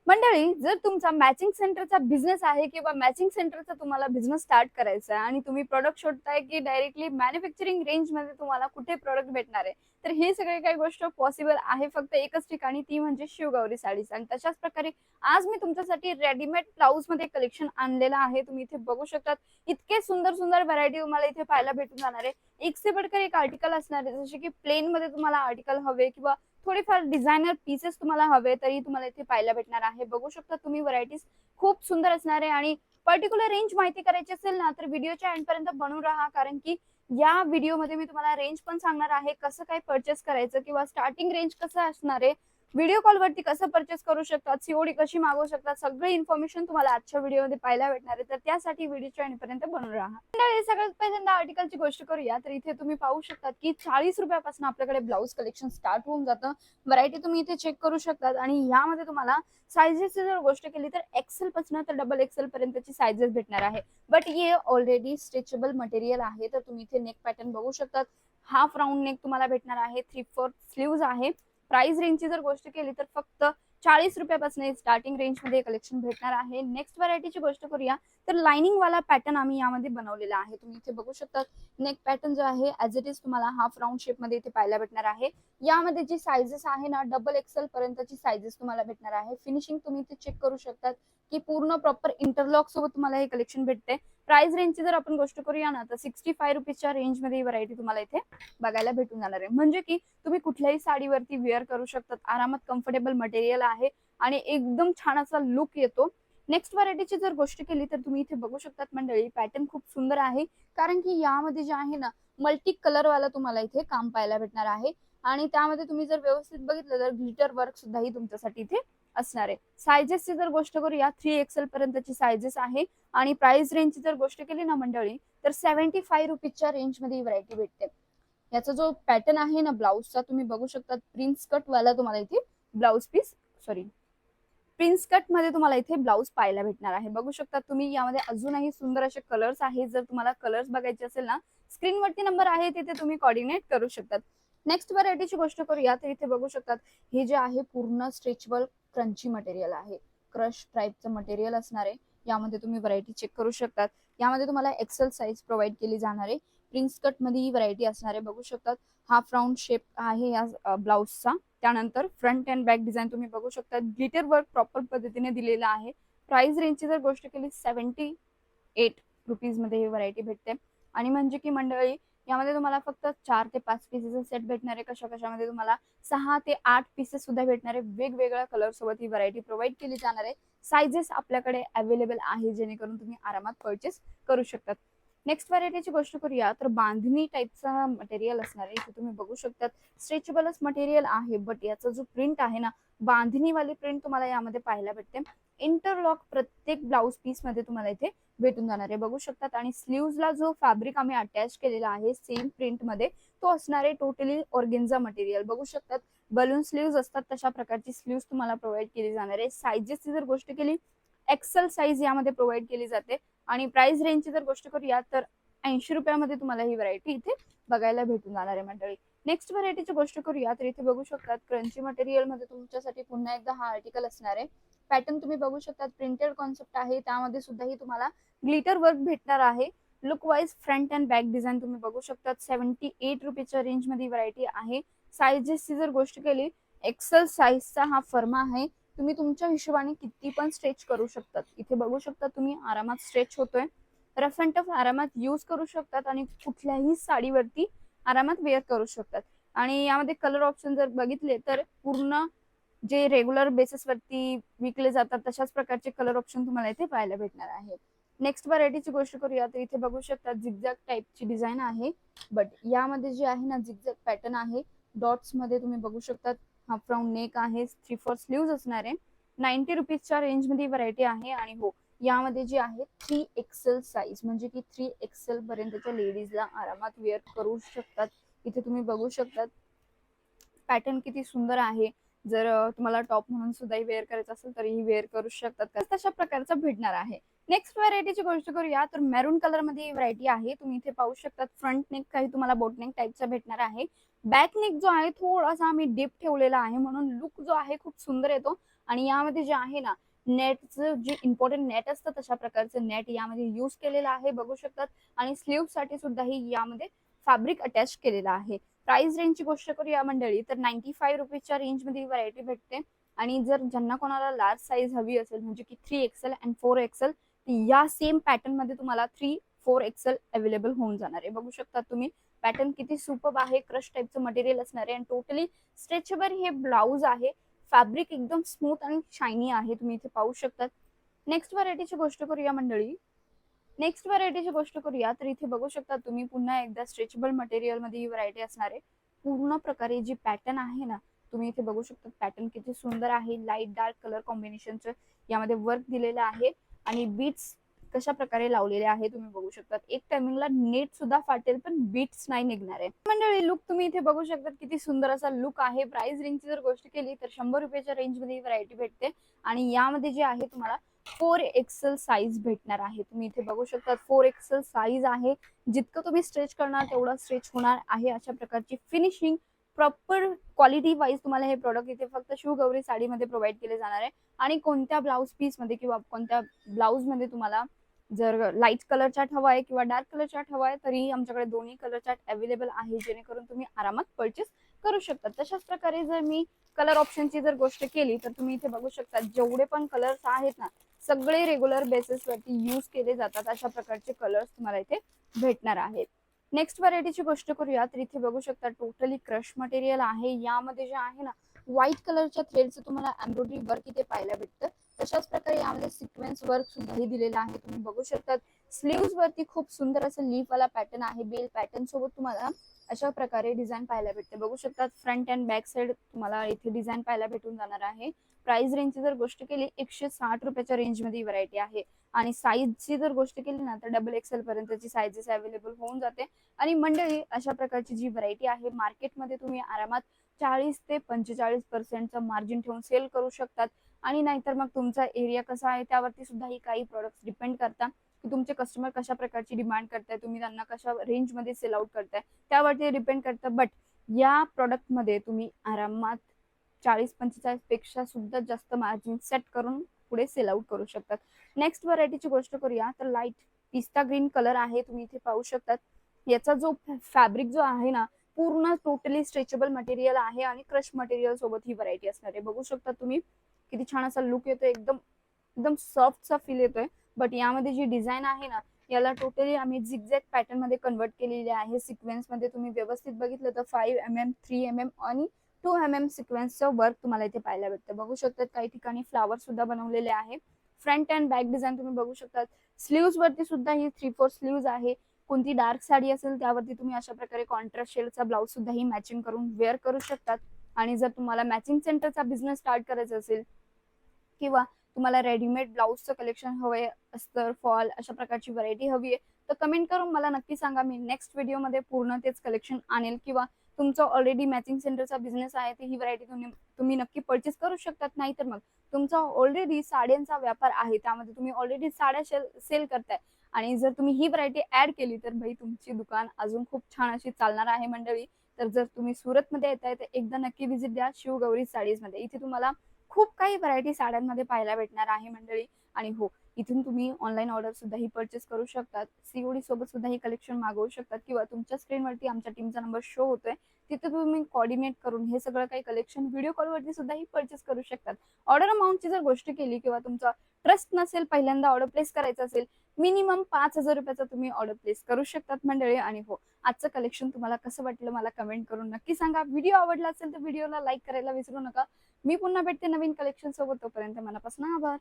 मंडळी, जर तुमचा मॅचिंग सेंटरचा बिझनेस आहे किंवा मॅचिंग सेंटरचा तुम्हाला बिझनेस स्टार्ट करायचा आहे आणि तुम्ही प्रोडक्ट शोधताय की डायरेक्टली मॅन्युफॅक्चरिंग रेंजमध्ये तुम्हाला कुठे प्रोडक्ट भेटणार आहे, तर हे सगळे काही गोष्ट पॉसिबल आहे फक्त एकच ठिकाणी, ती म्हणजे शिवगौरी साडीज. आणि तशाच प्रकारे आज मी तुमच्यासाठी रेडीमेड ब्लाऊज मध्ये कलेक्शन आणलेलं आहे. तुम्ही इथे बघू शकतात, इतके सुंदर सुंदर व्हरायटी तुम्हाला इथे पाहायला भेटून जाणार आहे. एक से बढ़कर एक आर्टिकल असणार आहे. जसे की प्लेन मध्ये तुम्हाला आर्टिकल हवे किंवा थोडेफार डिझायनर पीसेस तुम्हाला हवे तरी तुम्हाला इथे पाहायला भेटणार आहे. बघू शकता तुम्ही, व्हरायटीज खूप सुंदर असणार आहे. आणि पर्टिक्युलर रेंज माहिती करायची असेल ना, तर व्हिडिओच्या एंड पर्यंत बनून राहा, कारण की या व्हिडिओमध्ये मी तुम्हाला रेंज पण सांगणार आहे, कसं काय परचेस करायचं किंवा स्टार्टिंग रेंज कसं असणार आहे, व्हिडिओ कॉल वरती कसं परचेस करू शकतात, सीओडी कशी मागवू शकतात, सगळी इन्फॉर्मेशन तुम्हाला आजच्या व्हिडिओमध्ये पाहायला भेटणार आहे. तर त्यासाठी व्हिडिओच्या एंड पर्यंत बनून राहा. सगळ्यात पहिल्यांदा आर्टिकलची गोष्ट करूया, तर इथे तुम्ही पाहू शकतात की 40 रुपयापासून आपल्याकडे ब्लाऊज कलेक्शन स्टार्ट होऊन जातं. व्हरायटी तुम्ही इथे चेक करू शकतात. आणि यामध्ये तुम्हाला सायझेसची जर गोष्ट केली तर एक्सेल पासून तर डबल एक्सेल पर्यंतची सायझेस भेटणार आहे. बट हे ऑलरेडी स्ट्रेचेबल मटेरियल आहे. तर तुम्ही इथे नेक पॅटर्न बघू शकतात. हाफ राऊंड नेक तुम्हाला भेटणार आहे. 3/4 स्लीव्ज आहे. प्राइस रेंजची जर गोष्ट केली तर फक्त 40 रुपयापासून स्टार्टिंग रेंज मध्ये कलेक्शन भेटणार आहे. नेक्स्ट व्हरायटीची गोष्ट करूया, तर लाइनिंग वाला पॅटर्न आम्ही यामध्ये बनवलेला आहे. तुम्ही इथे बघू शकता, नेक पॅटर्न जो आहे ऍज इट इज तुम्हाला हाफ राऊंड शेप मध्ये इथे पाहायला भेटणार आहे. यामध्ये जी सायझेस आहे ना, डबल एक्सेल पर्यंतची सायझेस तुम्हाला भेटणार आहे. फिनिशिंग तुम्ही इथे चेक करू शकतात की पूर्ण प्रॉपर इंटरलॉक सोबत तुम्हाला हे कलेक्शन भेटते. प्राइस रेंजची जर आपण गोष्ट करूया ना, तर 65 रुपीजच्या रेंज मध्ये ही व्हरायटी तुम्हाला इथे बघायला भेटून जाणार आहे. म्हणजे की तुम्ही कुठल्याही साडीवरती वेअर करू शकतात. आरामात कम्फर्टेबल मटेरियल आहे आणि एकदम छान असा लुक येतो. नेक्स्ट व्हरायटीची जर गोष्ट केली तर तुम्ही इथे बघू शकतात मंडळी, पॅटर्न खूप सुंदर आहे, कारण की यामध्ये जे आहे ना, मल्टी कलर वाला तुम्हाला इथे काम पाहायला भेटणार आहे. आणि त्यामध्ये तुम्ही जर व्यवस्थित बघितलं तर ग्लिटर वर्क सुद्धाही तुमच्यासाठी इथे असणार आहे. सायझेसची जर गोष्ट करूया, 3XL पर्यंतची सायझेस आहे. आणि प्राइस रेंजची जर गोष्ट केली ना मंडळी, तर 75 रुपीजच्या रेंज मध्ये ही व्हरायटी भेटते. याचा जो पॅटर्न आहे ना ब्लाऊजचा, तुम्ही बघू शकता, प्रिन्स कट वाला तुम्हाला इथे blouse piece, sorry, prince cut मध्ये तुम्हाला इथे ब्लाऊज पाहायला भेटणार आहे. बघू शकता तुम्ही, यामध्ये अजूनही सुंदर असे कलर्स आहेत. जर तुम्हाला कलर्स बघायचे असेल ना, स्क्रीनवरती नंबर आहे, तिथे तुम्ही कॉर्डिनेट करू शकतात. नेक्स्ट व्हरायटीची गोष्ट करूया, तर इथे बघू शकतात, हे जे आहे पूर्ण स्ट्रेचेबल क्रंची मटेरियल आहे. क्रश टाईपचं मटेरियल असणार आहे. यामध्ये तुम्ही व्हरायटी चेक करू शकतात. यामध्ये तुम्हाला एक्सेल साईज प्रोव्हाइड केली जाणार आहे. प्रिन्स कट मध्ये ही व्हरायटी असणार आहे. बघू शकतात, हाफ राऊंड शेप आहे या ब्लाऊजचा. त्यानंतर फ्रंट अँड बॅक डिझाईन तुम्ही बघू शकता, ग्लिटर वर्क प्रॉपर पद्धतीने दिलेला आहे. प्राइस रेंजची जर गोष्ट केली, 78 रुपीज मध्ये ही व्हरायटी भेटते. आणि म्हणजे की मंडळी, यामध्ये तुम्हाला फक्त 4 ते 5 पीसेस सेट भेटणार आहे. कशामध्ये तुम्हाला 6 ते 8 पीसेस सुद्धा भेटणार आहे. वेगवेगळ्या कलर सोबत ही व्हरायटी प्रोव्हाइड केली जाणार आहे. सायझेस आपल्याकडे अवेलेबल आहे, जेणेकरून तुम्ही आरामात परचेस करू शकतात. नेक्स्ट व्हरायटीची गोष्ट करूया, तर बांधणी टाईपचा मटेरियल असणार आहे. इथे तुम्ही बघू शकतात, स्ट्रेचेबलच मटेरियल आहे, बट याचा जो प्रिंट आहे ना, बांधणीवाली प्रिंट तुम्हाला यामध्ये पाहायला भेटते. इंटरलॉक प्रत्येक ब्लाऊज पीस मध्ये तुम्हाला इथे भेटून जाणार आहे. बघू शकतात. आणि स्लीव्हजला जो फॅब्रिक आम्ही अटॅच केलेला आहे सेम प्रिंट मध्ये, तो असणार आहे टोटली ऑर्गेन्झा मटेरियल. बघू शकतात, बलून स्लीव्ज असतात तशा प्रकारची स्लीव्ज तुम्हाला प्रोव्हाइड केली जाणार आहे. सायझेसची जर गोष्ट केली, एक्सेल साईज यामध्ये प्रोव्हाइड केली जाते. आणि प्राइस रेंजची जर गोष्ट करूया, तर 80 रुपयामध्ये तुम्हाला ही व्हरायटी इथे बघायला भेटून जाणार आहे मंडळी. नेक्स्ट व्हरायटीची गोष्ट करूया, तर इथे बघू शकतात, क्रंची मटेरियल मध्ये तुमच्यासाठी पुन्हा एकदा हा आर्टिकल असणार आहे. पॅटर्न तुम्ही बघू शकतात, प्रिंटेड कॉन्सेप्ट आहे. त्यामध्ये सुद्धाही तुम्हाला ग्लिटर वर्क भेटणार आहे. Look wise front and back design तुम्ही बघू शकतात. 78 रुपीजच्या रेंज मध्ये व्हरायटी आहे. सायझेसची जर गोष्ट केली, एक्सेल साईजचा हा फर्मा आहे. तुम्ही तुमच्या हिशोबाने किती पण स्ट्रेच करू शकतात. इथे बघू शकता तुम्ही, आरामात स्ट्रेच होतोय. रफ अँड टफ आरामात यूज करू शकतात आणि कुठल्याही साडीवरती आरामात वेअर करू शकतात. आणि यामध्ये कलर ऑप्शन जर बघितले, तर पूर्ण जे रेग्युलर बेसिस वरती विकले जातात तशाच प्रकारचे कलर ऑप्शन तुम्हाला इथे पाहायला भेटणार आहे. नेक्स्ट व्हरायटीची गोष्ट करूया, तर इथे बघू शकता, झिगझॅग टाईपची डिझाईन आहे. बट यामध्ये जे आहे ना, झिगझॅग पॅटर्न आहे. डॉट्स मध्ये तुम्ही बघू शकतात, हाफ राऊंड नेक आहे. 3/4 स्लीव्ज असणार आहे. 90 रुपीजच्या रेंज मध्ये व्हरायटी आहे. आणि हो, यामध्ये जी आहे 3XL साईज, म्हणजे की 3XL पर्यंतच्या लेडीजला आरामात वेअर करू शकतात. इथे तुम्ही बघू शकतात, पॅटर्न किती सुंदर आहे. जर तुम्हाला टॉप म्हणून सुद्धा वेअर करायचं असेल तरीही वेअर करू शकतात. तशा प्रकारचा भेटणार आहे. नेक्स्ट व्हरायटीची गोष्ट करूया, तर मॅरून कलर मध्ये व्हरायटी आहे. तुम्ही इथे पाहू शकतात, फ्रंट नेक काही तुम्हाला बोट नेक टाईपचा भेटणार आहे. बॅक नेक जो आहे थोडासा आम्ही डीप ठेवलेला आहे, म्हणून लुक जो आहे खूप सुंदर येतो. आणि यामध्ये जे आहे ना नेटचं जे इम्पॉर्टंट नेट असतं तशा प्रकारचं नेट यामध्ये यूज केलेलं आहे बघू शकतात. आणि स्लीव साठी सुद्धाही यामध्ये फॅब्रिक अटॅच केलेलं आहे. प्राइस रेंजची गोष्ट करूया मंडळी तर 95 रुपीजच्या रेंजमध्ये व्हरायटी भेटते. आणि जर ज्यांना कोणाला लार्ज साईज हवी असेल म्हणजे की 3XL आणि 4XL या सेम पॅटर्न मध्ये तुम्हाला 3-4XL अवेलेबल होऊन जाणार आहे. बघू शकता तुम्ही पॅटर्न किती सुपर्ब आहे. क्रश टाईपचं मटेरियल असणार आहे आणि टोटली स्ट्रेचेबल हे ब्लाउज आहे. फॅब्रिक एकदम स्मूथ आणि शायनी आहे तुम्ही इथे पाहू शकता. नेक्स्ट व्हरायटीची गोष्ट करूया मंडळी. नेक्स्ट व्हरायटीची गोष्ट करूया तर इथे बघू शकता तुम्ही पुन्हा एकदा स्ट्रेचेबल मटेरियल मध्ये ही व्हरायटी असणार आहे. पूर्ण प्रकारे जी पॅटर्न आहे ना तुम्ही इथे बघू शकता पॅटर्न किती सुंदर आहे. लाईट डार्क कलर कॉम्बिनेशनचं यामध्ये वर्क दिलेलं आहे आणि बीट्स कशा प्रकारे लावलेले आहे तुम्ही बघू शकता. एक टायमिंगला नेट सुद्धा फाटेल पण बीट्स नाही निघणार आहे. मंडळी लुक तुम्ही इथे बघू शकता किती सुंदर असा लुक आहे. प्राइस रेंजची जर गोष्ट केली तर 100 रुपयाच्या रेंज मध्ये व्हरायटी भेटते आणि यामध्ये जे आहे तुम्हाला 4XL साईज भेटणार आहे. तुम्ही इथे बघू शकता 4XL साईज आहे. जितकं तुम्ही स्ट्रेच करणार तेवढं स्ट्रेच होणार आहे. अशा प्रकारची फिनिशिंग प्रॉपर क्वालिटी वाईज तुम्हाला हे प्रोडक्ट इथे फक्त शिवगौरी साडीमध्ये प्रोव्हाइड केले जाणार आहे. आणि कोणत्या ब्लाउज पीस मध्ये किंवा कोणत्या ब्लाउज मध्ये तुम्हाला जर लाईट कलर चार्ट हवा आहे किंवा डार्क कलर चार्ट हवा आहे तरी आमच्याकडे दोन्ही कलर चार्ट अवेलेबल आहे जेणेकरून तुम्ही आरामात परचेस करू शकता. तशाच प्रकारे जर मी कलर ऑप्शनची जर गोष्ट केली तर तुम्ही इथे बघू शकता जेवढे पण कलर्स आहेत ना सगळे रेग्युलर बेसिस वरती यूज केले जातात. अशा प्रकारचे कलर्स तुम्हाला इथे भेटणार आहेत. नेक्स्ट व्हरायटीची गोष्ट करूया तर इथे बघू शकता टोटली क्रश मटेरियल आहे. यामध्ये जे आहे ना व्हाईट कलरच्या थ्रेडचं तुम्हाला एम्ब्रॉयडरी वर्क इथे पाहायला भेटतं. तशाच प्रकारे यामध्ये सिक्वेन्स वर्क सुद्धाही दिलेला आहे तुम्ही बघू शकता. स्लीव्स वरती खूप सुंदर असं लीफ वाला पॅटर्न आहे. बेल पॅटर्न सोबत तुम्हाला अशा प्रकारे डिझाईन पाहायला भेटते. बघू शकता फ्रंट अँड बॅक साइड तुम्हाला इथे डिझाईन पाहायला भेटून जाणार आहे. प्राइस रेंजची जर गोष्ट केली 160 रुपयाच्या रेंज मध्ये व्हरायटी आहे. आणि साईजची जर गोष्ट केली ना तर XXL पर्यंतची साईजेस अवेलेबल होऊन जाते. आणि मंडळी अशा प्रकारची जी व्हरायटी आहे मार्केटमध्ये तुम्ही आरामात 40 ते 45% मार्जिन ठेवून सेल करू शकतात. आणि नाहीतर मग तुमचा एरिया कसा आहे त्यावरती सुद्धा ही काही प्रोडक्ट्स डिपेंड करतात की तुमचे कस्टमर कशा प्रकारची डिमांड करताय तुम्ही त्यांना कशा रेंज मध्ये सेल आउट करताय त्यावरती डिपेंड करतं. बट या प्रोडक्ट मध्ये तुम्ही आरामात 40-45 पेक्षा सुद्धा जास्त मार्जिन सेट करून पुढे सेल आउट करू शकतात. नेक्स्ट व्हरायटीची गोष्ट करूया तर लाईट पिस्ता ग्रीन कलर आहे तुम्ही इथे पाहू शकतात. याचा जो फॅब्रिक जो आहे ना पूर्ण टोटली स्ट्रेचेबल मटेरियल आहे आणि क्रश मटेरियल सोबत ही व्हरायटी असणार आहे. बघू शकता तुम्ही किती छान असा लुक येतोय. एकदम एकदम सॉफ्ट सा फील येतोय. बट यामध्ये जी डिझाईन आहे ना याला टोटली आम्ही झिगझॅग पॅटर्न मध्ये कन्वर्ट केलेले आहे. सिक्वेन्स मध्ये तुम्ही व्यवस्थित बघितलं तर 5mm 3mm आणि 2mm सिक्वेन्सचं वर्क तुम्हाला इथे पाहायला भेटतं. बघू शकतात काही ठिकाणी फ्लावर सुद्धा बनवलेले आहे. फ्रंट अँड बॅक डिझाईन तुम्ही बघू शकतात. स्लीव्स वरती सुद्धा ही 3/4 स्लीव्स आहे. कोणती डार्क साडी असेल त्यावरती तुम्ही अशा प्रकारे कॉन्ट्रास्ट शेडचा ब्लाउज सुद्धा ही मॅचिंग करून वेअर करू शकतात. आणि जर तुम्हाला मॅचिंग सेंटरचा बिझनेस स्टार्ट करायचा असेल किंवा तुम्हाला रेडीमेड ब्लाउजचं कलेक्शन हवंय अस्तर फॉल अशा प्रकारची व्हरायटी हवी आहे तर कमेंट करून मला नक्की सांगा. मी नेक्स्ट व्हिडिओमध्ये पूर्ण तेच कलेक्शन आणेल. किंवा तुमचं ऑलरेडी मॅचिंग सेंटरचा बिझनेस आहे तर ही व्हरायटी तुम्ही नक्की परचेस करू शकतात. नाहीतर मग तुमचा ऑलरेडी साड्यांचा व्यापार आहे त्यामध्ये तुम्ही ऑलरेडी साड्या सेल करताय आणि जर तुम्ही ही व्हरायटी ऍड केली तर भाई तुमची दुकान अजून खूप छान अशी चालणार आहे मंडळी. तर जर तुम्ही सुरतमध्ये येताय तर एकदा नक्की व्हिजिट द्या शिवगौरी साडीज मध्ये. इथे तुम्हाला खूप काही व्हरायटी साड्यांमध्ये पाहायला भेटणार आहे मंडळी. आणि हो इथून तुम्ही ऑनलाईन ऑर्डर सुद्धा ही परचेस करू शकतात. सीओडी सोबत सुद्धा ही कलेक्शन मागवू शकतात किंवा तुमच्या स्क्रीनवरती आमच्या टीमचा नंबर शो होतोय तिथे तुम्ही कोऑर्डिनेट करून हे सगळं काही कलेक्शन व्हिडिओ कॉलवरती सुद्धा ही परचेस करू शकतात. ऑर्डर अमाऊंटची जर गोष्ट केली किंवा तुमचा ट्रस्ट नसेल पहिल्यांदा ऑर्डर प्लेस करायचं असेल मिनिमम 5,000 रुपयाचा तुम्ही ऑर्डर प्लेस करू शकतात मंडळी. आणि हो आजचं कलेक्शन तुम्हाला कसं वाटलं मला कमेंट करून नक्की सांगा. व्हिडिओ आवडला असेल तर व्हिडिओला लाईक करायला विसरू नका. मी पुन्हा भेटते नवीन कलेक्शन सोबत. तोपर्यंत मनापासून आभार.